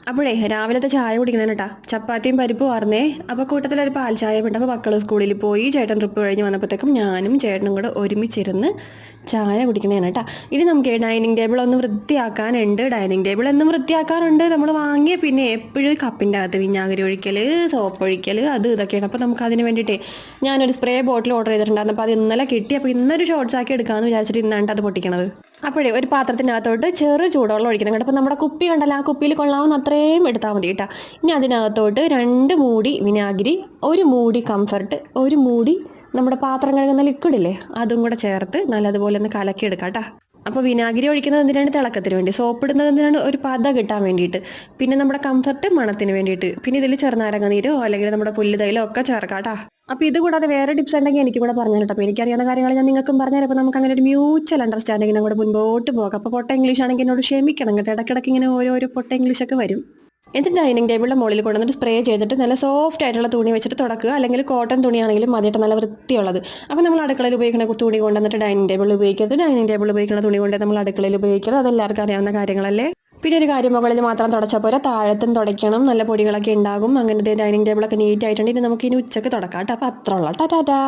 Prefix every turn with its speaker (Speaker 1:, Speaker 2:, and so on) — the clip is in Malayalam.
Speaker 1: അപ്പോഴേ രാവിലത്തെ ചായ കുടിക്കണം കേട്ടാ. ചപ്പാത്തിയും പരിപ്പും ആർന്നേ. അപ്പോൾ കൂട്ടത്തിലൊരു പാൽ ചായ ഉണ്ട്. അപ്പോൾ മക്കൾ സ്കൂളിൽ പോയി. ചേട്ടൻ ട്രിപ്പ് കഴിഞ്ഞ് വന്നപ്പോഴത്തേക്കും ഞാനും ചേട്ടനും കൂടെ ഒരുമിച്ചിരുന്ന് ചായ കുടിക്കണേണ് കേട്ടാ. ഇനി നമുക്ക് ഡൈനിങ് ടേബിൾ ഒന്ന് വൃത്തിയാക്കാനുണ്ട്. ഡൈനിങ് ടേബിൾ എന്നും വൃത്തിയാക്കാറുണ്ട്. നമ്മൾ വാങ്ങിയ പിന്നെ എപ്പോഴും കപ്പിൻ്റെ അകത്ത് വിനാഗിരി ഒഴിക്കൽ, സോപ്പ് ഒഴിക്കൽ, അത് ഇതൊക്കെയാണ്. അപ്പോൾ നമുക്ക് അതിന് വേണ്ടിയിട്ടേ ഞാനൊരു സ്പ്രേ ബോട്ടിൽ ഓർഡർ ചെയ്തിട്ടുണ്ടായിരുന്നു. അപ്പോൾ അത് ഇന്നലെ കിട്ടി. അപ്പോൾ ഇന്നൊരു ഷോർട്സ് ആക്കി എടുക്കാമെന്ന് വിചാരിച്ചിട്ട് ഇന്നാണ് അത് പൊട്ടിക്കണത്. അപ്പോഴേ ഒരു പാത്രത്തിനകത്തോട്ട് ചെറു ചൂടുവെള്ളം ഒഴിക്കണം കേട്ടോ. അപ്പോൾ നമ്മുടെ കുപ്പി കണ്ടല്ലോ, ആ കുപ്പിയിൽ കൊള്ളാവുന്ന അത്രയും എടുത്താൽ മതി കേട്ടോ. ഇനി അതിനകത്തോട്ട് 2 മൂടി വിനാഗിരി, 1 മൂടി കംഫർട്ട്, 1 മൂടി നമ്മുടെ പാത്രം കഴുകുന്ന ലിക്വിഡില്ലേ അതും കൂടെ ചേർത്ത് നല്ലതുപോലെ ഒന്ന് കലക്കിയെടുക്കാം കേട്ടോ. അപ്പോൾ വിനാഗിരി ഒഴിക്കുന്നത് എന്തിനാണ്? തിളക്കത്തിന് വേണ്ടി. സോപ്പ് ഇടുന്നത് എന്തിനാണ്? ഒരു പത കിട്ടാൻ വേണ്ടിയിട്ട്. പിന്നെ നമ്മുടെ കംഫർട്ട് മണത്തിന് വേണ്ടിയിട്ട്. പിന്നെ ഇതിൽ ചെറുനാരങ്ങ നീരോ അല്ലെങ്കിൽ നമ്മുടെ പുല്ലുതൈലോ ഒക്കെ ചേർക്കാം കേട്ടോ. അപ്പോൾ ഇത് കൂടാതെ വേറെ ടിപ്സ് ഉണ്ടെങ്കിൽ എനിക്ക് കൂടെ പറഞ്ഞു കേട്ടോ. അപ്പോൾ എനിക്കറിയാവുന്ന കാര്യങ്ങൾ ഞാൻ നിങ്ങൾക്കും പറഞ്ഞുതരാം. അപ്പോൾ നമുക്ക് അങ്ങനെ ഒരു മ്യൂച്വൽ അണ്ടർസ്റ്റാൻഡിങ്ങിനും കൂടെ മുൻപോട്ട് പോകാം. അപ്പോൾ പൊട്ട ഇംഗ്ലീഷ് ആണെങ്കിൽ എന്നോട് ക്ഷമിക്കണം കേട്ടോ. ഇടയ്ക്കിടയ്ക്ക് ഇങ്ങനെ ഓരോ പൊട്ട ഇംഗ്ലീഷൊക്കെ വരും. എന്നിട്ട് ഡൈനിങ് ടേബിളിൻ്റെ മുകളിൽ കൊണ്ടുവന്നിട്ട് സ്പ്രേ ചെയ്തിട്ട് നല്ല സോഫ്റ്റ് ആയിട്ടുള്ള തുണി വെച്ചിട്ട് തുടക്കുക. അല്ലെങ്കിൽ കോട്ടൺ തുണിയാണെങ്കിലും മതിയിട്ട് നല്ല വൃത്തിയുള്ളത്. അപ്പോൾ നമ്മൾ അടുക്കളയിൽ ഉപയോഗിക്കുന്ന തുണി കൊണ്ടുവന്നിട്ട് ഡൈനിങ് ടേബിളിൽ ഉപയോഗിക്കരുത്. ഡൈനിങ് ടേബിളിൽ ഉപയോഗിക്കുന്ന തുണി കൊണ്ട് നമ്മൾ അടുക്കളയിൽ ഉപയോഗിക്കരുത്. അതെല്ലാവർക്കും അറിയാവുന്ന കാര്യങ്ങളല്ലേ. പിന്നെ ഒരു കാര്യം, മുകളിൽ മാത്രം തുടച്ചാൽ പോരാ, താഴത്തും തുടയ്ക്കണം. നല്ല പൊടികളൊക്കെ ഉണ്ടാകും. അങ്ങനത്തെ ഡൈനിങ് ടേബിളൊക്കെ നീറ്റ് ആയിട്ടുണ്ട്. ഇനി നമുക്ക് ഇനി ഉച്ചയ്ക്ക് തുടക്കാം കേട്ടോ. അപ്പോൾ അത്ര ഉള്ള ടാറ്റാ.